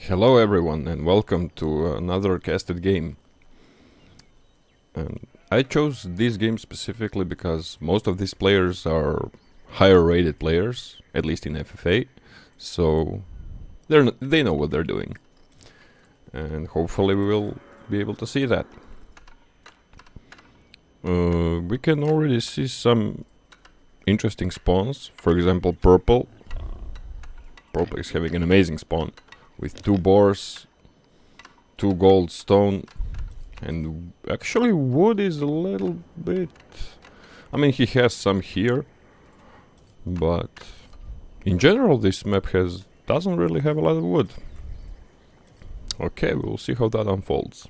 Hello everyone and welcome to another casted game. And I chose this game specifically because most of these players are higher rated players, at least in FFA, so they know what they're doing. And hopefully we will be able to see that. We can already see some interesting spawns. For example, Purple. Purple is having an amazing spawn with 2 boars, 2 gold stone, and actually wood is a little bit... I mean, he has some here, but in general this map doesn't really have a lot of wood. Okay, we'll see how that unfolds.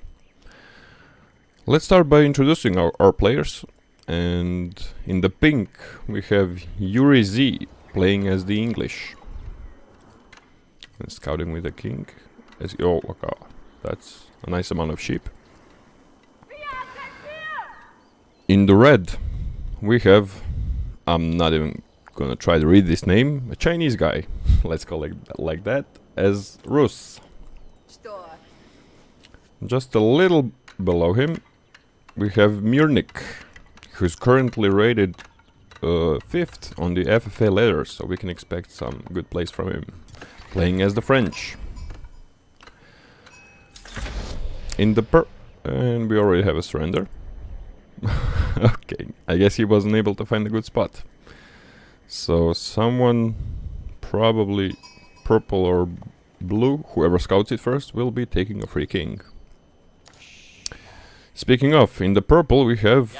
Let's start by introducing our players, and in the pink we have Yuri Z playing as the English. And scouting with the king. Oh, okay. That's a nice amount of sheep. In the red, we have, I'm not even gonna try to read this name, a Chinese guy, let's call it like that, as Rus. Just a little below him, we have Mirnik, who's currently rated 5th on the FFA ladder, so we can expect some good plays from him. Playing as the French. In the and we already have a surrender. Okay, I guess he wasn't able to find a good spot. So someone, probably purple or blue, whoever scouts it first, will be taking a free king. Speaking of, in the purple we have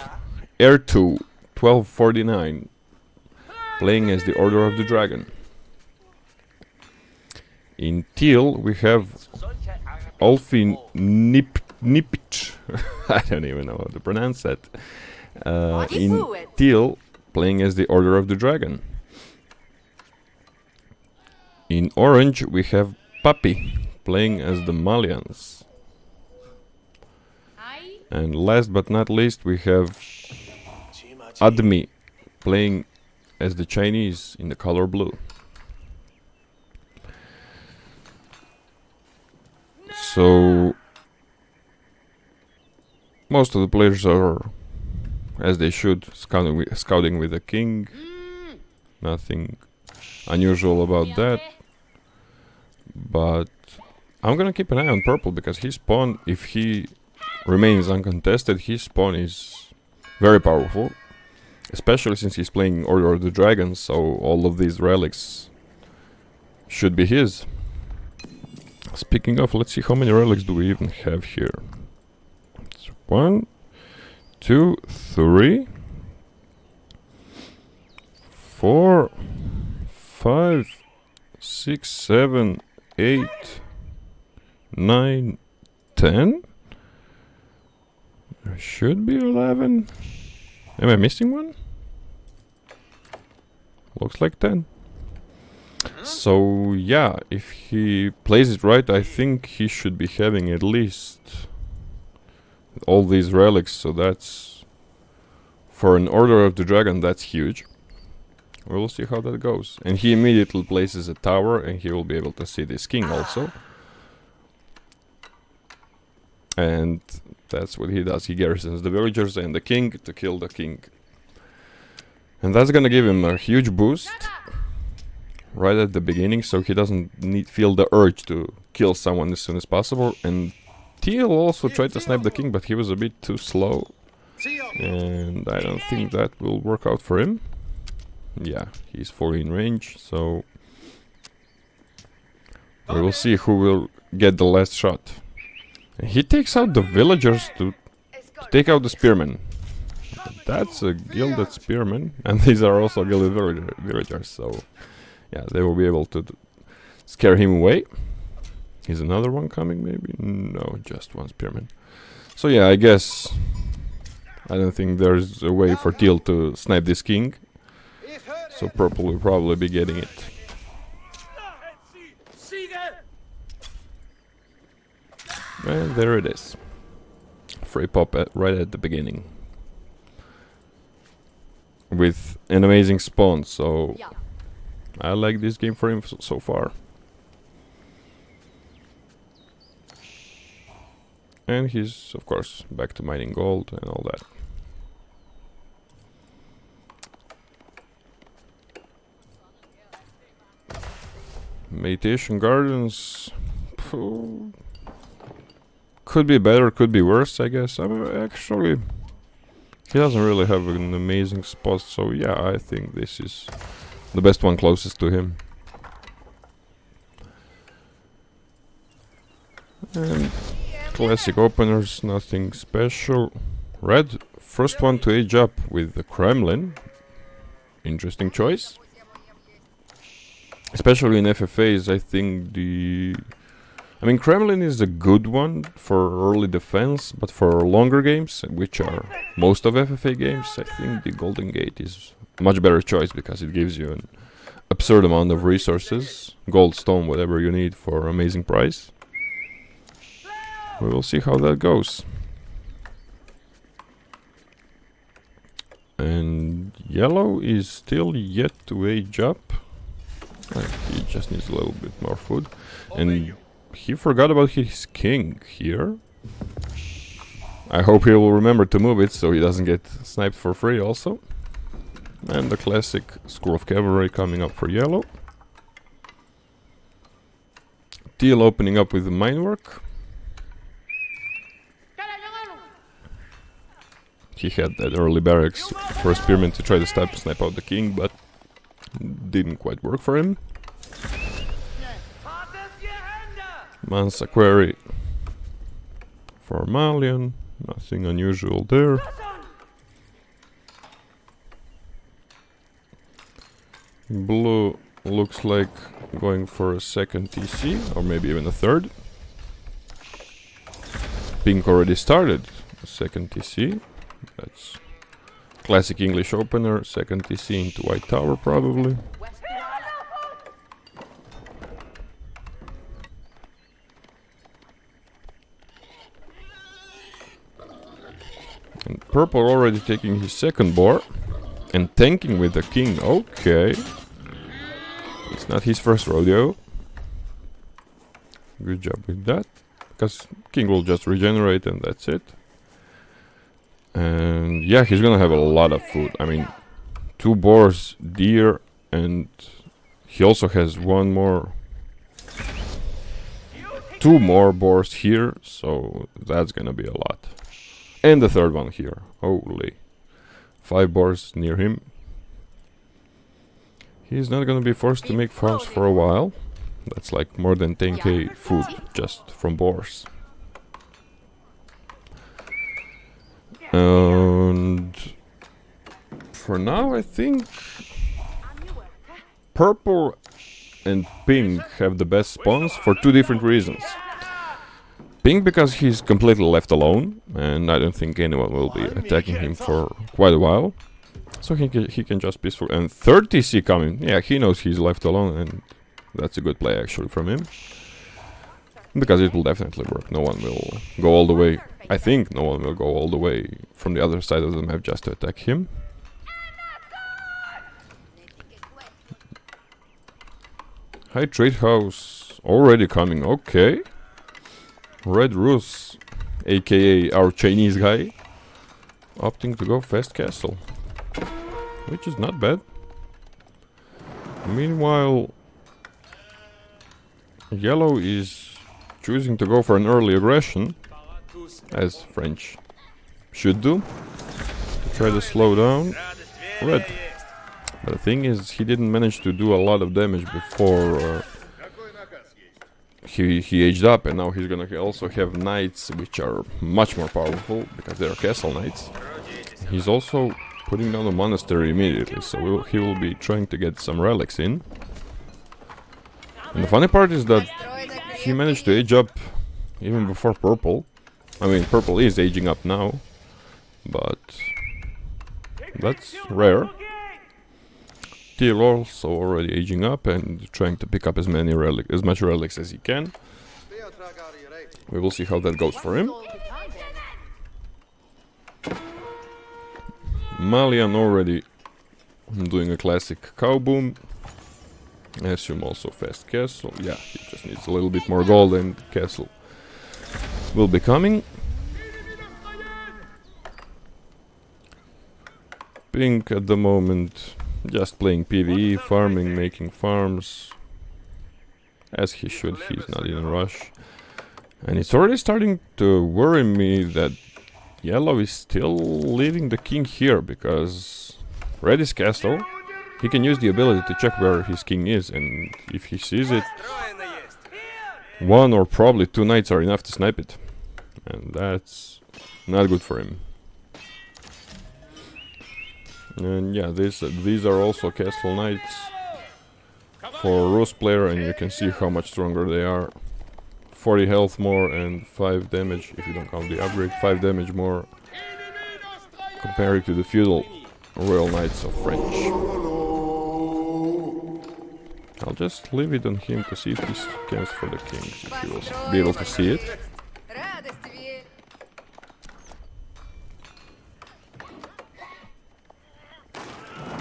Air2 1249 playing as the Order of the Dragon. In teal we have Olfi Nipich. I don't even know how to pronounce that. In teal, playing as the Order of the Dragon. In orange we have Papi playing as the Malians. And last but not least we have Admi playing as the Chinese in the color blue. So most of the players are, as they should, scouting with the king. Nothing unusual about that. But I'm gonna keep an eye on purple because his spawn, if he remains uncontested, his spawn is very powerful. Especially since he's playing Order of the Dragon, so all of these relics should be his. Speaking of, let's see how many relics do we even have here. It's 1, 2, 3, 4, 5, 6, 7, 8, 9, 10. There should be 11. Am I missing one? Looks like 10. So yeah, if he plays it right, I think he should be having at least all these relics, so that's, for an Order of the Dragon, that's huge. We'll see how that goes. And he immediately places a tower and he will be able to see this king also. And that's what he does, he garrisons the villagers and the king to kill the king. And that's gonna give him a huge boost right at the beginning, so he doesn't feel the urge to kill someone as soon as possible. And Teal also tried to snipe the king, but he was a bit too slow, and I don't think that will work out for him. Yeah, he's fully in range, so we will see who will get the last shot. And he takes out the villagers to take out the spearmen. That's a gilded spearman, and these are also gilded villagers, so yeah, they will be able to scare him away. Is another one coming, maybe? No, just one spearman. So yeah, I guess I don't think there's a way for Teal to snipe this king. So purple will probably be getting it. And there it is. Free pop right at the beginning. With an amazing spawn, so I like this game for him so far. And he's, of course, back to mining gold and all that. Meditation Gardens. Phew. Could be better, could be worse, I guess. Actually, he doesn't really have an amazing spot, so yeah, I think this is the best one closest to him. And classic openers, nothing special. Red, first one to age up with the Kremlin. Interesting choice. Especially in FFAs, I think I mean, Kremlin is a good one for early defense, but for longer games, which are most of FFA games, I think the Golden Gate is a much better choice because it gives you an absurd amount of resources, gold, stone, whatever you need for amazing price. We will see how that goes. And yellow is still yet to age up. He just needs a little bit more food. And he forgot about his king here. I hope he will remember to move it so he doesn't get sniped for free also. And the classic Scroll of Cavalry coming up for yellow. Teal opening up with the mine work. He had that early barracks for a spearman to try to snipe out the king, but didn't quite work for him. Mansa Quarry for Malian, nothing unusual there. Blue looks like going for a second TC, or maybe even a third. Pink already started a second TC. That's classic English opener, second TC into White Tower probably. And purple already taking his second boar and tanking with the king. Okay. It's not his first rodeo. Good job with that. Because king will just regenerate and that's it. And yeah, he's gonna have a lot of food. I mean, 2 boars, deer, and he also has 2 more boars here, so that's gonna be a lot. And the third one here. Holy. 5 boars near him. He's not gonna be forced to make farms for a while. That's like more than 10k food just from boars. And for now, I think purple and pink have the best spawns for 2 different reasons. Pink because he's completely left alone, and I don't think anyone will be attacking him for quite a while. So he can just peaceful. And 3rd TC coming. Yeah, he knows he's left alone, and that's a good play actually from him. Because it will definitely work. No one will go all the way. I think no one will go all the way from the other side of the map just to attack him. High Trade House already coming, okay. Red Rus, aka our Chinese guy, opting to go Fast Castle, which is not bad. Meanwhile, yellow is choosing to go for an early aggression, as French should do, to try to slow down red. But the thing is, he didn't manage to do a lot of damage before he aged up, and now he's gonna also have knights, which are much more powerful because they are castle knights. He's also putting down a monastery immediately, so he will be trying to get some relics in. And the funny part is that he managed to age up even before purple. I mean, purple is aging up now, but that's rare. Teal also already aging up and trying to pick up as much relics as he can. We will see how that goes for him. Malian already doing a classic cow boom. I assume also Fast Castle. Yeah, he just needs a little bit more gold and castle will be coming. Pink at the moment, just playing PvE, farming, making farms. As he should, he's not in a rush. And it's already starting to worry me that yellow is still leaving the king here, because red is castle. He can use the ability to check where his king is, and if he sees it, one or probably two knights are enough to snipe it. And that's not good for him. And yeah, these are also castle knights for Rus player, and you can see how much stronger they are. 40 health more and 5 damage, if you don't count the upgrade, 5 damage more compared to the feudal royal knights of French. I'll just leave it on him to see if he scans for the kings, if he will be able to see it.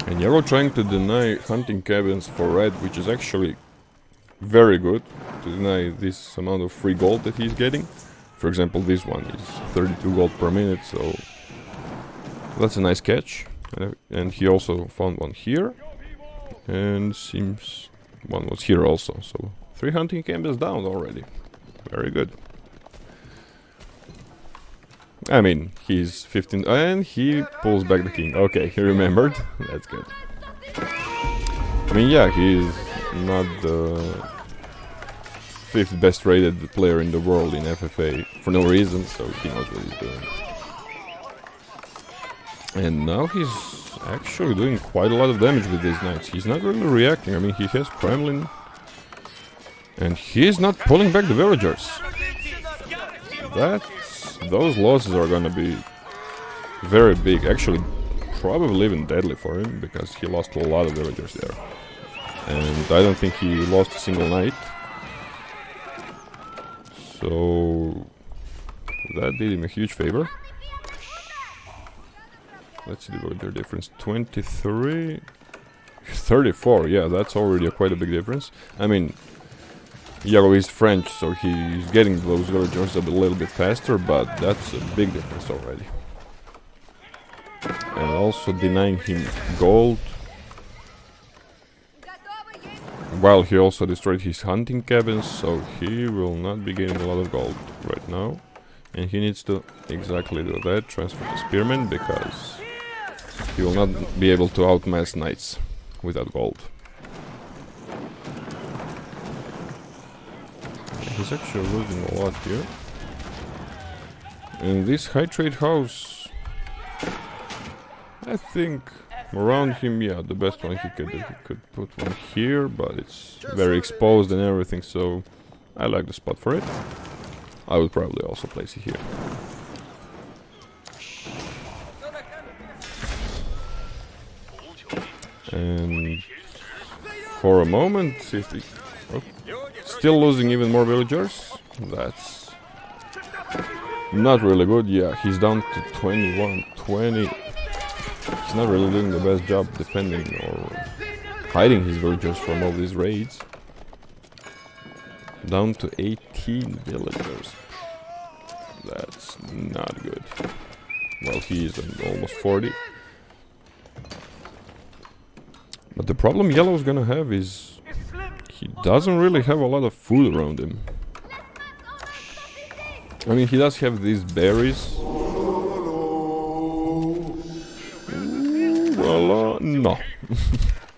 And yellow trying to deny hunting cabins for red, which is actually very good, to deny this amount of free gold that he's getting. For example, this one is 32 gold per minute, so that's a nice catch. And he also found one here, and seems one was here also, so 3 hunting cabins down already. Very good. I mean, he's 15, and he pulls back the king. Okay, he remembered. That's good. I mean, yeah, he's not the 5th best rated player in the world in FFA for no reason, so he knows what he's doing. And now he's actually doing quite a lot of damage with these knights. He's not really reacting. I mean, he has Kremlin, and he's not pulling back the villagers. Those losses are gonna be very big. Actually, probably even deadly for him, because he lost a lot of villagers there. And I don't think he lost a single knight. So that did him a huge favor. Let's see the villager difference. 23... 34, yeah, that's already quite a big difference. I mean, yellow is French, so he's getting those villagers a little bit faster, but that's a big difference already. And also denying him gold, while he also destroyed his hunting cabins, so he will not be getting a lot of gold right now. And he needs to exactly do that, transfer to spearmen, because he will not be able to outmass knights without gold. He's actually losing a lot here. And this high trade house, I think around him, yeah, the best one he could do. He could put one here, but it's very exposed and everything, so I like the spot for it. I would probably also place it here. And for a moment, if he, still losing even more villagers. That's not really good. Yeah, he's down to 21, 20. He's not really doing the best job defending or hiding his villagers from all these raids. Down to 18 villagers. That's not good. Well, he is almost 40. But the problem yellow's gonna have is he doesn't really have a lot of food around him. I mean, he does have these berries. Well, no.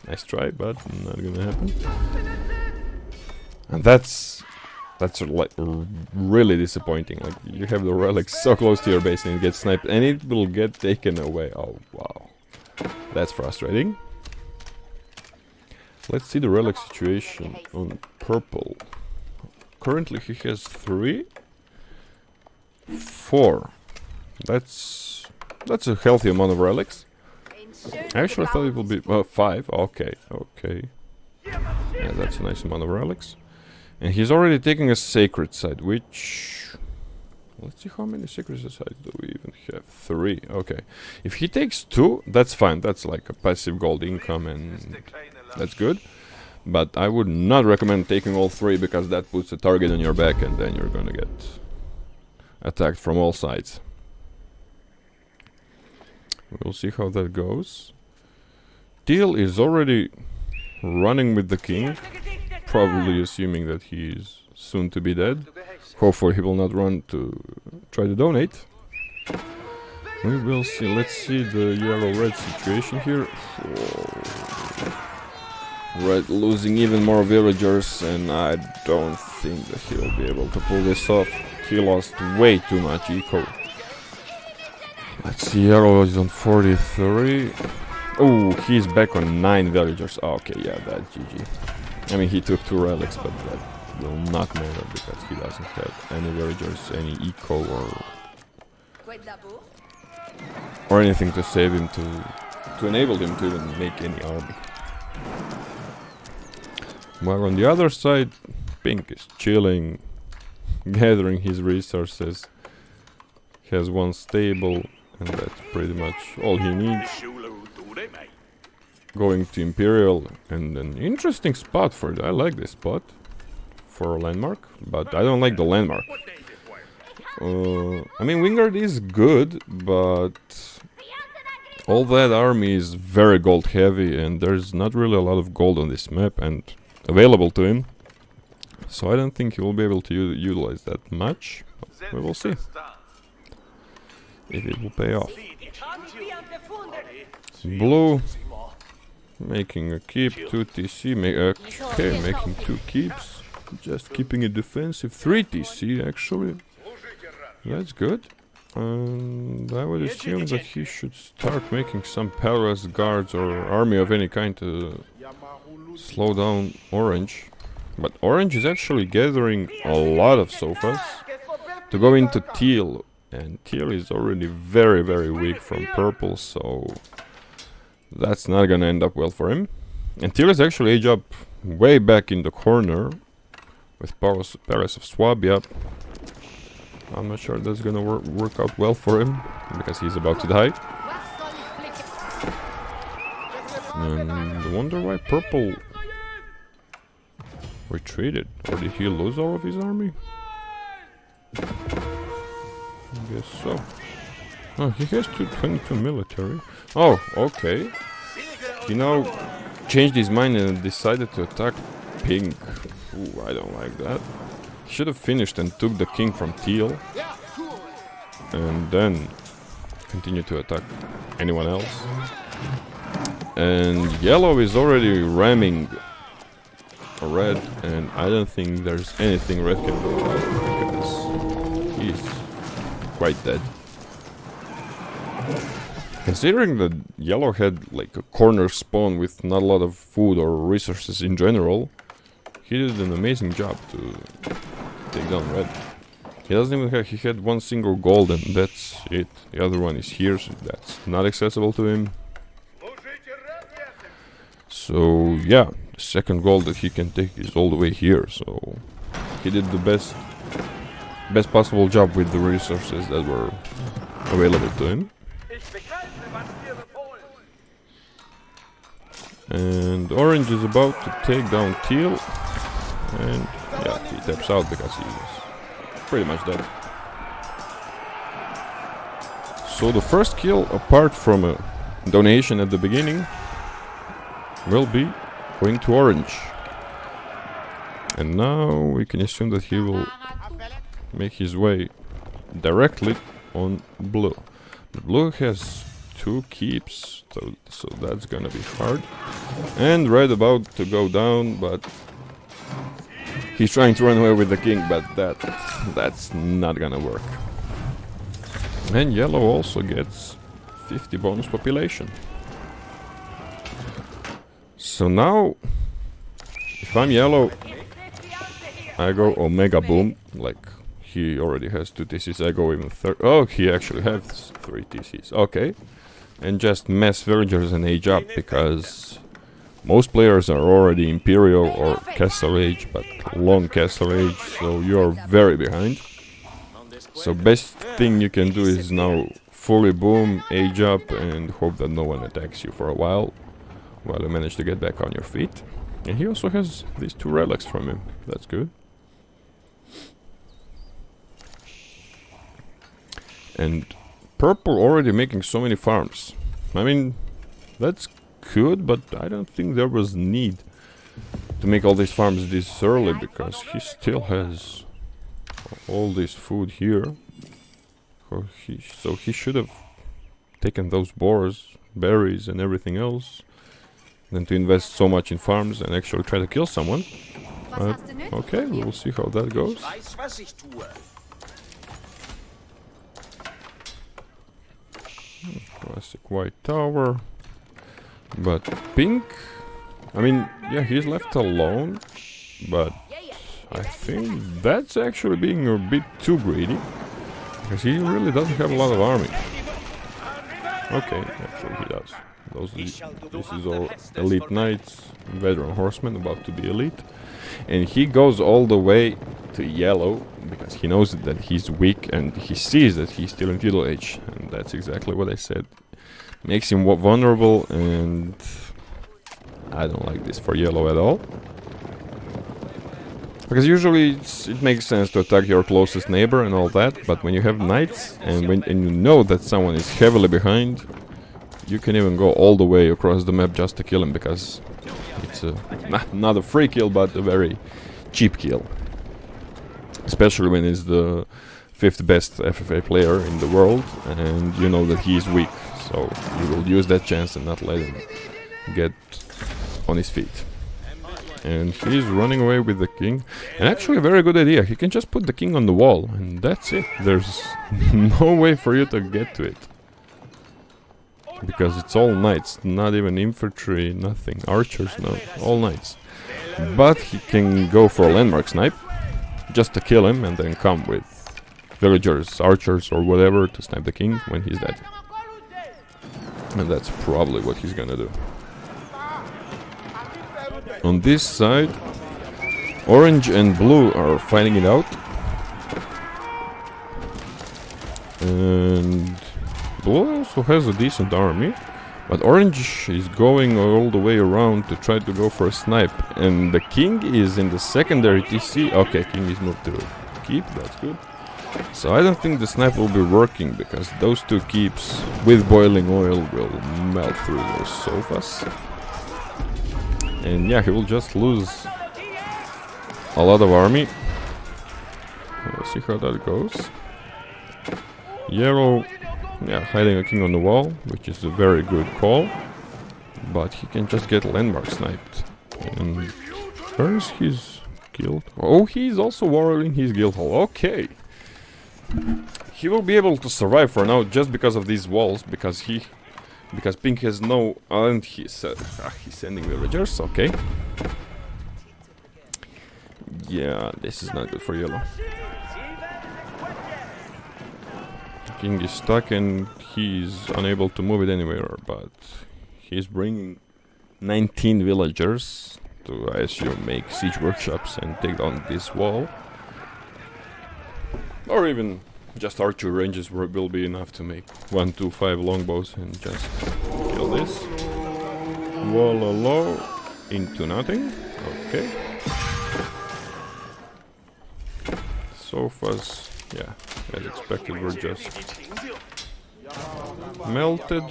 Nice try, but not gonna happen. And that's like really disappointing. Like, you have the relics so close to your base and it gets sniped and it will get taken away. Oh, wow. That's frustrating. Let's see the relic situation on purple. Currently he has 3, 4. That's a healthy amount of relics. I actually thought it would be 5. Okay, okay. Yeah, that's a nice amount of relics. And he's already taking a sacred site, which... Let's see how many sacred sites do we even have. 3, okay. If he takes 2, that's fine. That's like a passive gold income and that's good. But I would not recommend taking all 3 because that puts a target on your back and then you're gonna get attacked from all sides. We'll see how that goes. Teal is already running with the king, probably assuming that he is soon to be dead. Hopefully he will not run to try to donate. We will see. Let's see the yellow-red situation here. Red losing even more villagers, and I don't think that he will be able to pull this off. He lost way too much eco. Let's see, yellow is on 43. Oh, he's back on 9 villagers. Oh, okay, yeah, that's GG. I mean, he took 2 relics, but that will not matter because he doesn't have any villagers, any eco or anything to save him to enable him to even make any army. While on the other side, Pink is chilling, gathering his resources. He has 1 stable, and that's pretty much all he needs. Going to Imperial, and an interesting spot for it. I like this spot for a landmark, but I don't like the landmark. I mean, Wingard is good, but all that army is very gold heavy, and there's not really a lot of gold on this map and available to him. So I don't think he will be able to utilize that much. But we will see if it will pay off. Blue making a keep, 2 TC, okay, making 2 keeps, just keeping it defensive, 3 TC actually, that's good. And I would assume that he should start making some palace guards or army of any kind to slow down Orange. But Orange is actually gathering a lot of sofas to go into Teal, and Teal is already very, very weak from Purple, so that's not gonna end up well for him. And Teal is actually age up way back in the corner with Palace of Swabia. I'm not sure that's gonna work out well for him because he's about to die. And I wonder why Purple retreated, or did he lose all of his army? I guess so. Oh, he has 222 military. Oh, okay. He now changed his mind and decided to attack Pink. Ooh, I don't like that. He should have finished and took the king from Teal, and then continued to attack anyone else. And yellow is already ramming red, and I don't think there's anything red can do about it because he's quite dead. Considering that yellow had like a corner spawn with not a lot of food or resources in general, he did an amazing job to take down red. He doesn't even have, he had 1 single gold and that's it. The other one is here, so that's not accessible to him. So yeah, the second gold that he can take is all the way here, so he did the best possible job with the resources that were available to him. And Orange is about to take down Teal, and yeah, he taps out because he's pretty much dead. So the first kill, apart from a donation at the beginning, will be going to Orange. And now we can assume that he will make his way directly on Blue. But Blue has 2 keeps, so that's gonna be hard. And Red about to go down, but he's trying to run away with the king, but that's not gonna work. And yellow also gets 50 bonus population. So now, if I'm yellow, I go Omega Boom, like he already has 2 TCs, I go even 3. Oh, he actually has 3 TCs, okay. And just mass villagers and age up, because most players are already Imperial or Castle Age, but long Castle Age, so you're very behind. So best thing you can do is now fully boom, age up, and hope that no one attacks you for a while you manage to get back on your feet. And he also has these 2 relics from him, that's good. And Purple already making so many farms. I mean, that's good, but I don't think there was need to make all these farms this early, because he still has all this food here. So he should have taken those boars, berries and everything else, than to invest so much in farms and actually try to kill someone. Okay, we'll see how that goes. Classic white tower. But pink, I mean, yeah, he's left alone, but I think that's actually being a bit too greedy, because he really doesn't have a lot of army. Okay, actually he does. This is all elite knights, veteran horsemen about to be elite. And he goes all the way to yellow, because he knows that he's weak and he sees that he's still in feudal age. And that's exactly what I said. Makes him vulnerable, and I don't like this for yellow at all. Because usually it makes sense to attack your closest neighbor and all that, but when you have knights and you know that someone is heavily behind, you can even go all the way across the map just to kill him, because it's not a free kill, but a very cheap kill. Especially when he's the 5th best FFA player in the world and you know that he is weak. So you will use that chance and not let him get on his feet. And he's running away with the king. And actually a very good idea. He can just put the king on the wall and that's it. There's no way for you to get to it. Because it's all knights, not even infantry, nothing. Archers, no, all knights. But he can go for a landmark snipe, just to kill him, and then come with villagers, archers or whatever to snipe the king when he's dead. And that's probably what he's gonna do. On this side, orange and blue are fighting it out. And blue also has a decent army, but orange is going all the way around to try to go for a snipe. And the king is in the secondary TC. Okay, king is moved to keep, that's good. So I don't think the snipe will be working, because those two keeps with boiling oil will melt through those sofas. And yeah, he will just lose a lot of army. We'll see how that goes. Yellow, yeah, hiding a king on the wall, which is a very good call. But he can just get landmark sniped. And where is his guild? Oh, he's also warring his guild hall. Okay. He will be able to survive for now just because of these walls, because pink has no, and he's sending villagers. Okay. Yeah, this is not good for yellow. King is stuck and he's unable to move it anywhere, but he's bringing 19 villagers to, I assume, make siege workshops and take down this wall. Or even just archer ranges will be enough to make 1, 2, 5 longbows and just kill this. Wall low into nothing. Okay. Sofas, yeah, as expected, were just melted.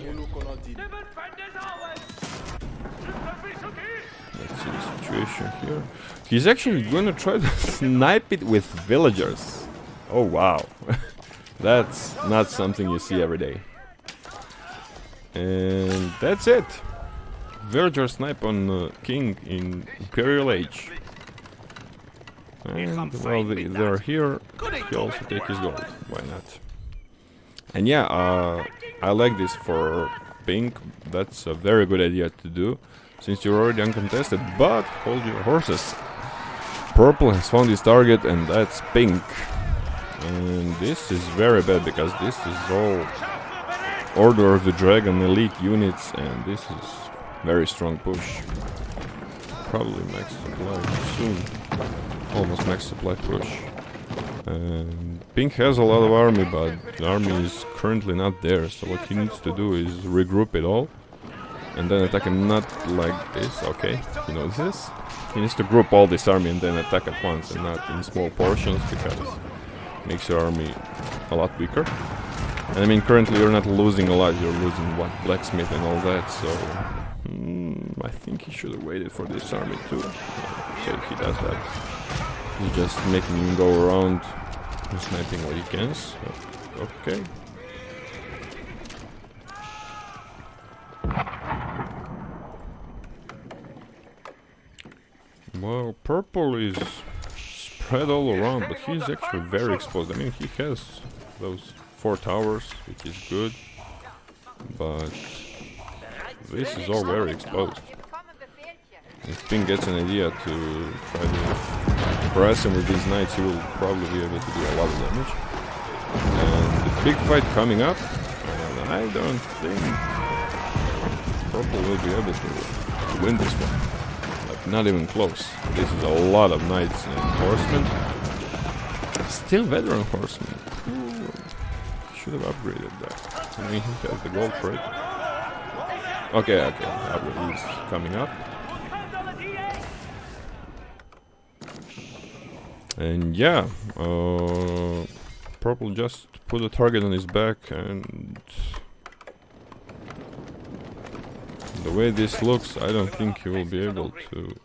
Let's see the situation here. He's actually gonna try to snipe it with villagers. Oh wow, that's not something you see every day. And that's it. Villager snipe on king in Imperial Age. And while they're here, he also take his gold. Why not? And yeah, I like this for pink. That's a very good idea to do, since you're already uncontested. But hold your horses. Purple has found his target, and that's pink. And this is very bad, because this is all Order of the Dragon elite units, and this is very strong push. Probably max supply soon. Almost max supply push. And pink has a lot of army, but the army is currently not there, so what he needs to do is regroup it all and then attack him, not like this. Okay, he knows this. He needs to group all this army and then attack at once and not in small portions, because it makes your army a lot weaker. And I mean, currently you're not losing a lot. You're losing what, blacksmith and all that. So I think he should have waited for this army too. Okay, he does that. He's just making him go around, sniping what he can. So, okay. Well, purple is spread all around, but he's actually very exposed. I mean, he has those 4 towers, which is good, but this is all very exposed. If Pink gets an idea to try to harass him with these knights, he will probably be able to do a lot of damage. And the big fight coming up, and I don't think purple will be able to win this one. Not even close. This is a lot of knights and horsemen. Still veteran horsemen. Ooh, should have upgraded that. I mean, he has the gold for it. Okay, upgrade is coming up. And yeah, purple just put a target on his back, and the way this looks, I don't think he will be able to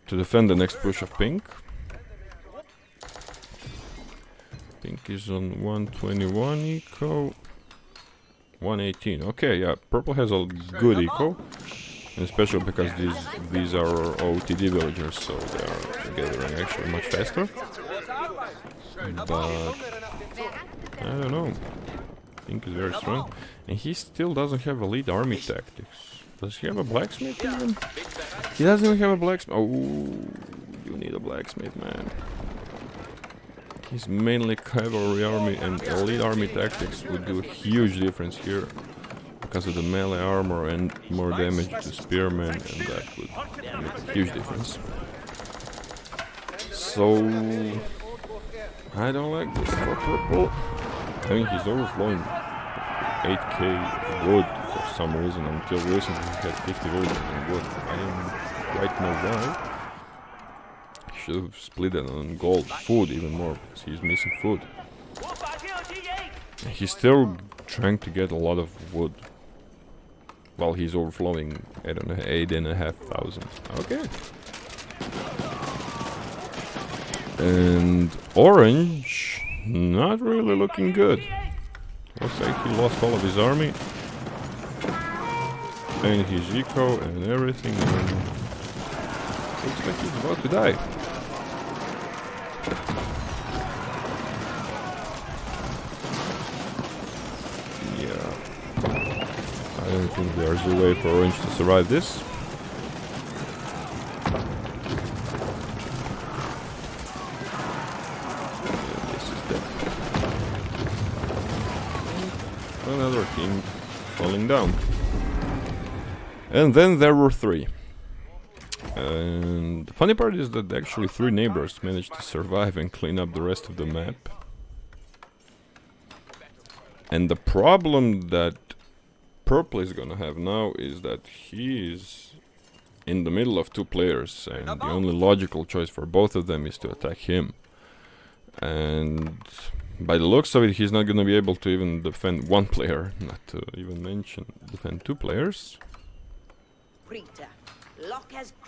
defend the next push of Pink. Pink is on 121 eco, 118. Okay, yeah, purple has a good eco, especially because these are OTD villagers, so they are gathering actually much faster. But I don't know. Pink is very strong, and he still doesn't have elite army tactics. Does he have a blacksmith even? He doesn't even have a blacksmith. Oh, you need a blacksmith, man. He's mainly cavalry army, and elite army tactics would do a huge difference here because of the melee armor and more damage to spearmen, and that would make a huge difference. So I don't like this for purple. I mean, he's overflowing 8k wood for some reason. Until recently he had 50 wood in wood. I don't quite know why. He should have split it on gold. Food even more, because he's missing food. He's still trying to get a lot of wood while he's overflowing 8,500. Okay. And orange, not really looking good. Looks like he lost all of his army and his eco and everything, and looks like he's about to die. Yeah, I don't think there's a way for orange to survive this. Another king falling down. And then there were 3. And the funny part is that actually 3 neighbors managed to survive and clean up the rest of the map. And the problem that purple is gonna have now is that he is in the middle of 2 players, and the only logical choice for both of them is to attack him. And by the looks of it, he's not gonna be able to even defend 1 player, not to even mention defend 2 players.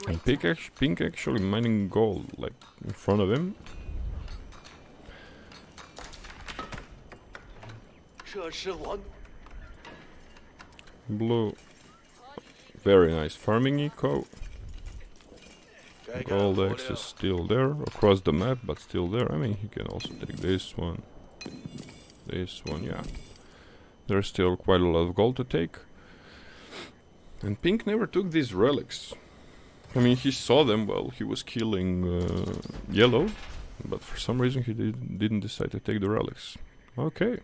And Pink actually mining gold, like, in front of him. Blue, very nice farming eco. Gold X is still there, across the map, but still there. I mean, he can also take this one. This one, yeah. There's still quite a lot of gold to take. And Pink never took these relics. I mean, he saw them while he was killing yellow, but for some reason he didn't decide to take the relics. Okay.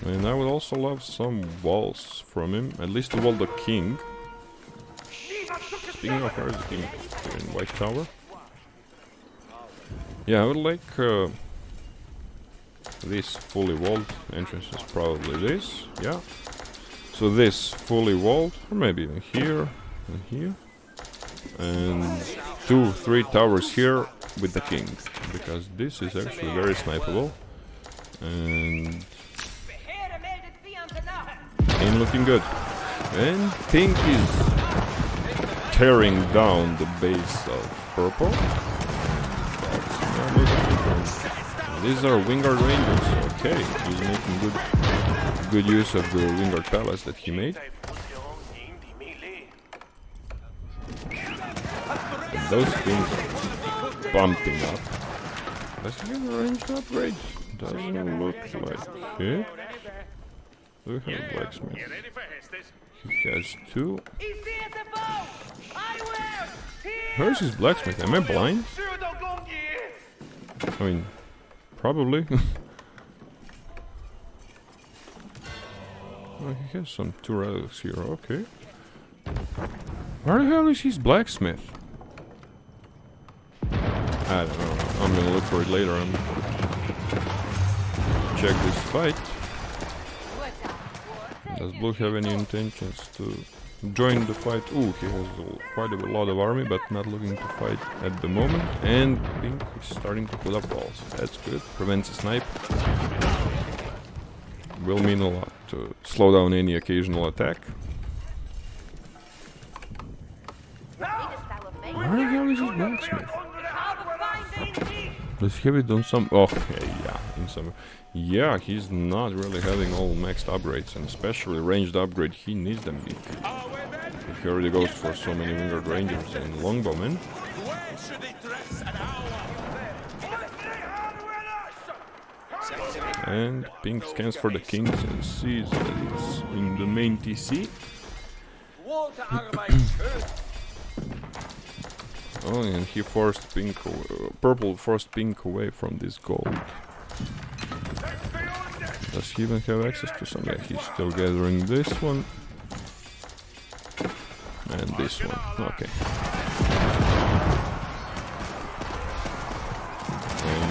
And I would also love some walls from him, at least to wall the king. Speaking of, where is the king? Here in White Tower. Yeah, I would like this fully walled entrance is probably this, yeah. So this fully walled, or maybe even here and here, and 2, 3 towers here with the king. because this is actually very snipeable. And ain't looking good. And pink is tearing down the base of purple. That's not looking good. These are Wingard Rangers. Okay, he's making good use of the Wingard palace that he made. And those things are bumping up. Let's get a ranged upgrade. Doesn't look like it. Do we have a blacksmith? He has 2. Where's his blacksmith? Am I blind? I mean, probably. Oh, he has some 2 relics here, okay. Where the hell is his blacksmith? I don't know. I'm gonna look for it later. Check this fight. Does Blue have any intentions to join the fight? Ooh, he has quite a lot of army, but not looking to fight at the moment. And Pink is starting to put up walls. That's good. Prevents a snipe. Will mean a lot to slow down any occasional attack. Where the hell is his blacksmith? Does he have it on some... Oh, yeah, in some... Yeah, he's not really having all maxed upgrades, and especially ranged upgrade, he needs them if he already goes for so many Wingard Rangers and Longbowmen. And Pink scans for the kings and sees that it's in the main TC. Oh, and he forced Pink, Purple forced Pink away from this gold. Does he even have access to some? Yeah, he's still gathering this one. And this one. Okay. And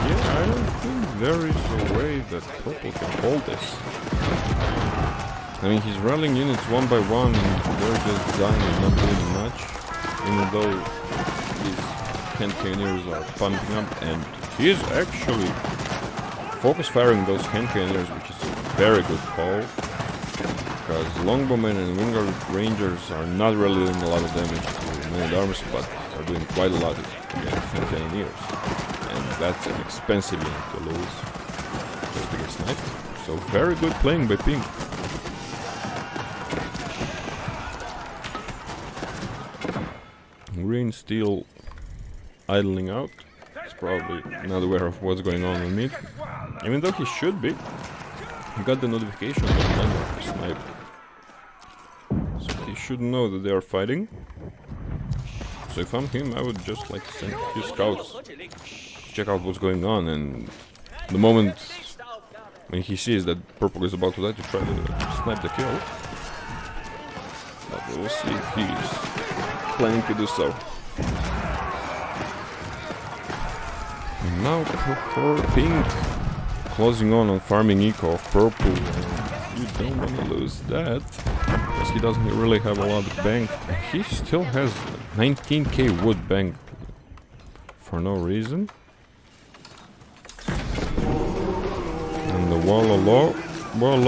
yeah, I don't think there is a way that Purple can hold this. I mean, he's rallying units one by one and they're just dying and not doing much. Even though his hand cannoneers are pumping up, and he is actually focus firing those hand cannoneers, which is a very good call, because Longbowmen and Wingard Rangers are not really doing a lot of damage to men-at-arms, but are doing quite a lot against hand cannoneers, and that's an expensive unit to lose just to get sniped. So very good playing by Pink. Green still idling out. He's probably not aware of what's going on with mid. Even though he should be. He got the notification that Landmark is sniped. So he should know that they are fighting. So if I'm him, I would just like to send a few scouts to check out what's going on, and the moment when he sees that Purple is about to die, to try to snipe the kill. But we'll see if he's planning to do so. And now for Pink, closing on farming eco of Purple. You don't want to lose that, because he doesn't really have a lot of bank. He still has 19k wood bank for no reason. And the wall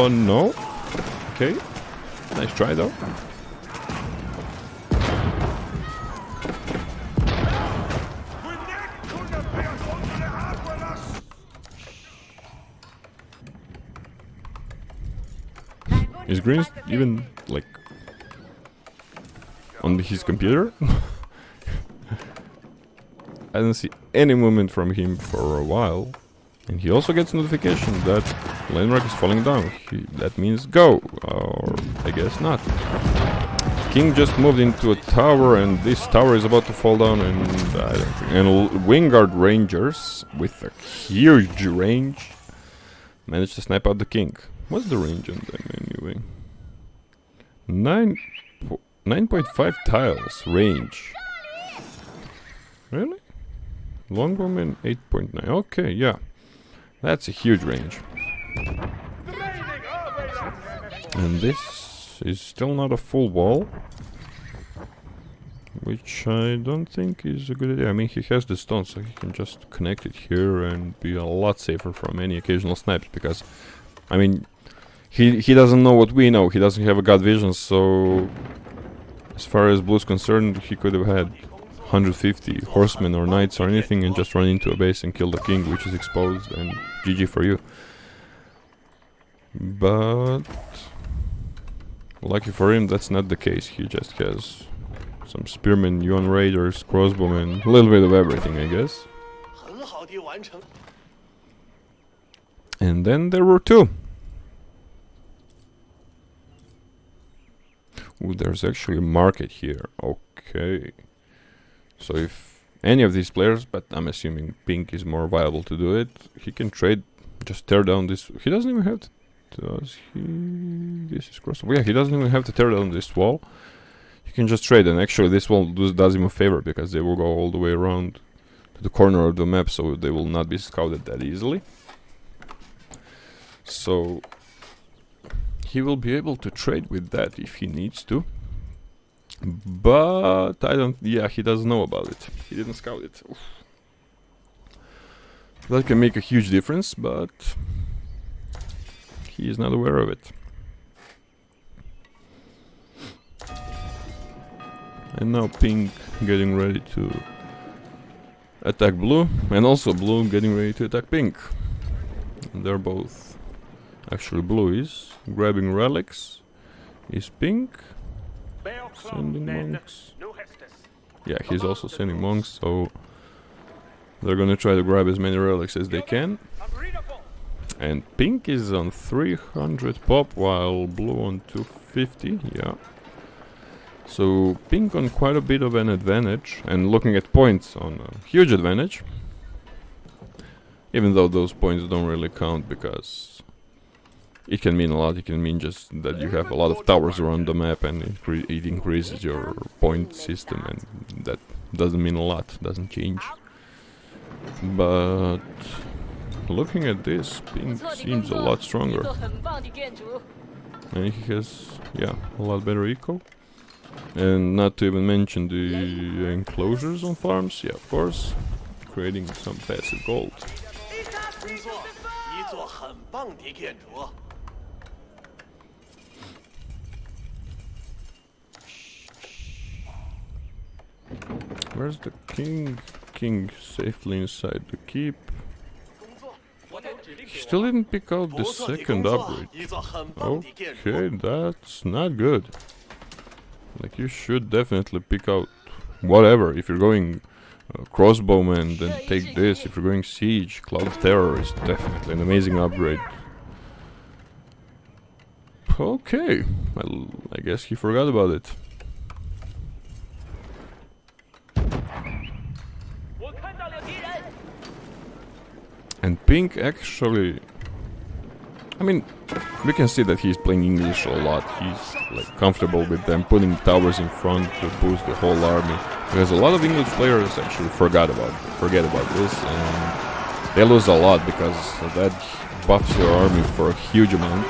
no. Okay, nice try though. Is Green even, like, on his computer? I don't see any movement from him for a while. And he also gets notification that Landmark is falling down. That means go, or I guess not. King just moved into a tower, and this tower is about to fall down, and I don't think... And Wingard Rangers, with a huge range, managed to snipe out the King. What's the range on them anyway? 9.5 tiles range. Really? Longbowman 8.9. Okay, yeah. That's a huge range. And this is still not a full wall. Which I don't think is a good idea. I mean, he has the stone, so he can just connect it here and be a lot safer from any occasional snipes, because, I mean, he doesn't know what we know. He doesn't have a god vision, so as far as blue's concerned, he could have had 150 horsemen or knights or anything and just run into a base and kill the king, which is exposed, and GG for you. But lucky for him, that's not the case. He just has some spearmen, yuan raiders, crossbowmen, a little bit of everything, I guess. And then there were two. Ooh, there's actually a market here. Okay. So if any of these players, but I'm assuming pink is more viable to do it, he can trade, just tear down this. He doesn't even have to. Does he? This is crossbow. Yeah, he doesn't even have to tear down this wall. You can just trade, and actually this wall does him a favor, because they will go all the way around to the corner of the map, so they will not be scouted that easily. So he will be able to trade with that if he needs to. But I don't... yeah, he doesn't know about it. He didn't scout it. Oof. That can make a huge difference, but he is not aware of it. And now pink getting ready to attack blue, and also blue getting ready to attack pink. And they're both... actually blue is grabbing relics. Is pink sending monks? Yeah, he's also sending monks, so they're gonna try to grab as many relics as they can. And pink is on 300 pop while blue on 250, yeah. So pink on quite a bit of an advantage, and looking at points on a huge advantage. Even though those points don't really count, because it can mean a lot. It can mean just that you have a lot of towers around the map, and it increases your point system, and that doesn't mean a lot, doesn't change. But looking at this, pink seems a lot stronger. And he has, yeah, a lot better eco. And not to even mention the enclosures on farms, yeah, of course, creating some passive gold. Where's the king? King safely inside the keep. He still didn't pick out the second upgrade. Okay, that's not good. Like, you should definitely pick out whatever. If you're going crossbowman, then take this. If you're going siege, Cloud of Terror is definitely an amazing upgrade. Okay, well, I guess he forgot about it. And pink actually... I mean, we can see that he's playing English a lot. He's like comfortable with them, putting towers in front to boost the whole army. Because a lot of English players actually forget about this, and they lose a lot because that buffs your army for a huge amount.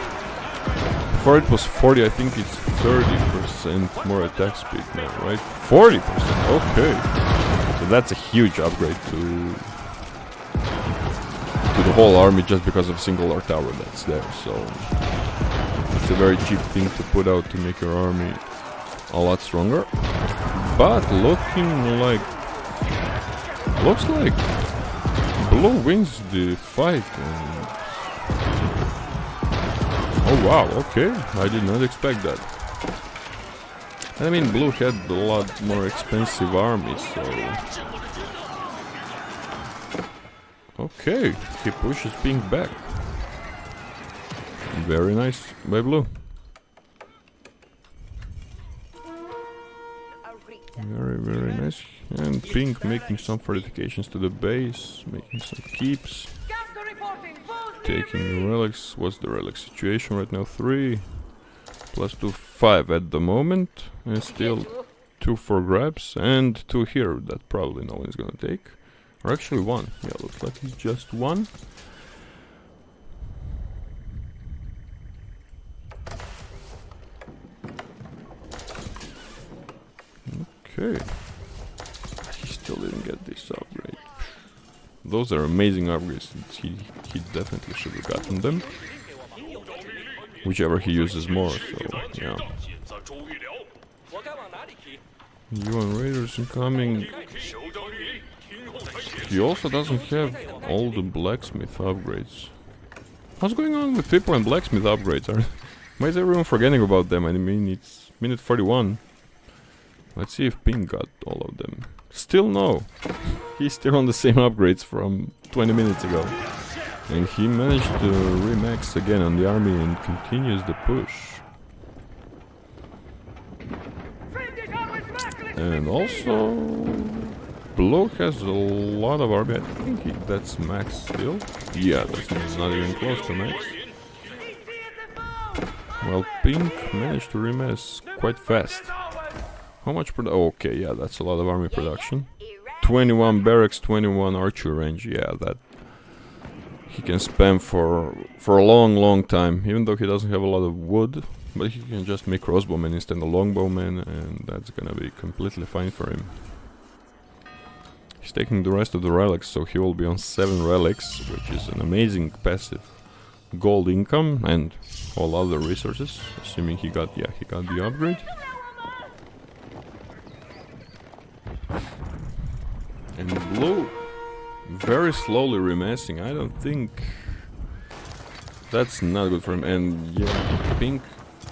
Before it was 40, I think it's 30% more attack speed now, right? 40%, okay. So that's a huge upgrade to the whole army just because of a single art tower that's there. So it's a very cheap thing to put out to make your army a lot stronger. But looks like blue wins the fight. And oh wow, okay, I did not expect that. I mean, blue had a lot more expensive armies, so okay, he pushes pink back. Very nice by blue. Very, very nice. And pink making some fortifications to the base, making some keeps. Taking the relics. What's the relic situation right now? 3 plus 2, 5 at the moment. And still 2 for grabs and 2 here that probably no one's gonna take. Or actually 1. Yeah, looks like it's just 1. Okay. He still didn't get this upgrade. Those are amazing upgrades. He definitely should have gotten them. Whichever he uses more, so yeah. UN Raiders incoming. He also doesn't have all the blacksmith upgrades. What's going on with people and blacksmith upgrades? Why is everyone forgetting about them? I mean, it's minute 41. Let's see if Pink got all of them. Still no. He's still on the same upgrades from 20 minutes ago. And he managed to remax again on the army and continues the push. And also, Blue has a lot of army. I think that's max still. Yeah, that's not even close to max. Well, Pink managed to remass quite fast. How much okay, yeah, that's a lot of army production. 21 barracks, 21 archery range. Yeah, that he can spam for a long time, even though he doesn't have a lot of wood. But he can just make crossbowmen instead of longbowmen, and that's gonna be completely fine for him. He's taking the rest of the relics, so he will be on 7 relics, which is an amazing passive gold income and all other resources, assuming he got the upgrade. And Blue very slowly remassing. I don't think that's not good for him. And yeah, Pink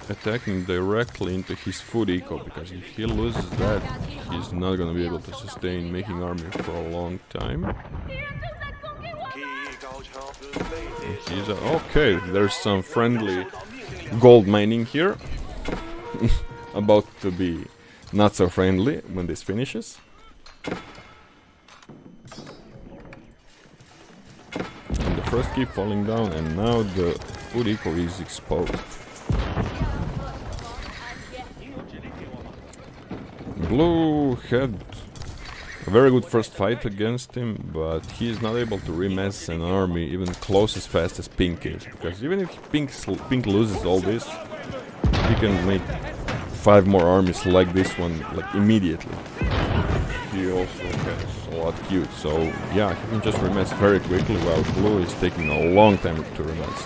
attacking directly into his food eco, because if he loses that, he's not gonna be able to sustain making army for a long time. Okay, there's some friendly gold mining here. About to be not so friendly when this finishes. And the first keep falling down, and now the food eco is exposed. Blue had a very good first fight against him, but he is not able to remass an army even close as fast as Pink is. Because even if Pink loses all this, he can make 5 more armies like this one, like immediately. He also has a lot queued, so yeah, he can just remass very quickly, while Blue is taking a long time to remass.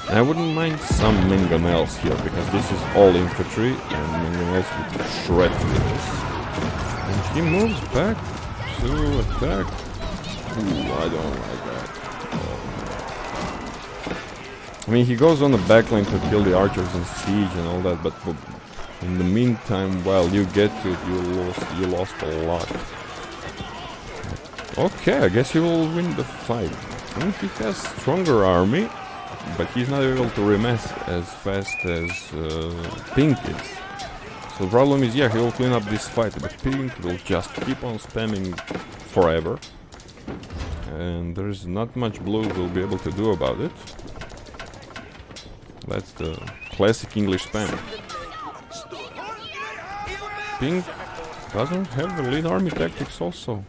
And I wouldn't mind some mangonels here, because this is all infantry, and mangonels would shred through this. And he moves back to attack. Ooh, I don't like that. I mean, he goes on the backline to kill the archers in siege and all that, but in the meantime, while you get to it, you lost a lot. Okay, I guess he will win the fight. And he has stronger army, but he's not able to remass as fast as Pink is. So the problem is, yeah, he will clean up this fight, but Pink will just keep on spamming forever. And there's not much Blue will be able to do about it. That's the classic English spam. Pink doesn't have the lead army tactics also.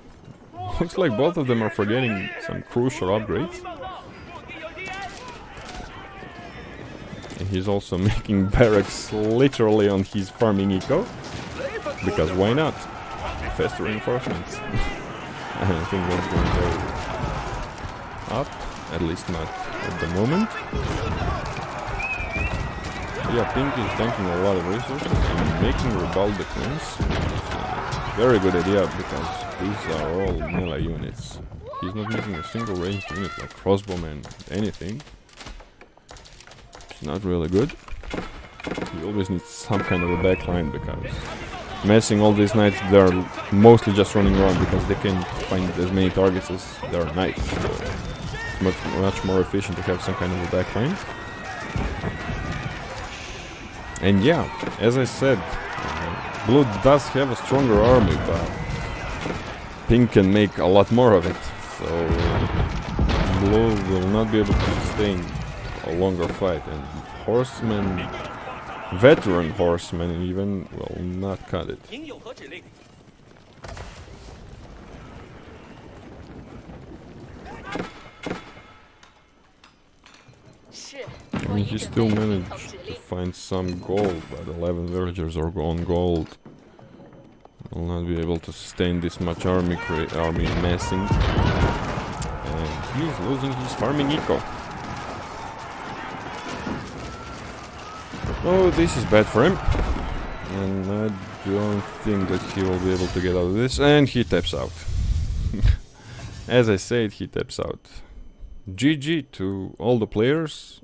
Looks like both of them are forgetting some crucial upgrades. And he's also making barracks literally on his farming eco. Because why not? Faster reinforcements. I don't think that's going to go up. At least not at the moment. Yeah, Pink is tanking a lot of resources and making Rebel defense, which is a very good idea, because these are all melee units. He's not making a single ranged unit like crossbowman, anything. It's not really good. He always needs some kind of a backline, because messing all these knights, they're mostly just running around because they can find as many targets as their knights. So it's much more efficient to have some kind of a backline. And yeah, as I said, Blue does have a stronger army, but Pink can make a lot more of it. So Blue will not be able to sustain a longer fight, and horsemen, veteran horsemen even, will not cut it. I mean, he still managed to find some gold, but 11 villagers are on gold. Will not be able to sustain this much army massing. And he's losing his farming eco. Oh, this is bad for him. And I don't think that he will be able to get out of this. And he taps out. As I said, he taps out. GG to all the players.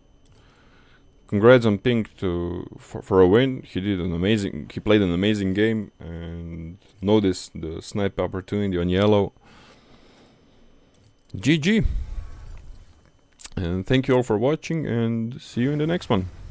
Congrats on Pink for a win. He played an amazing game and noticed the snipe opportunity on yellow. GG. And thank you all for watching and see you in the next one.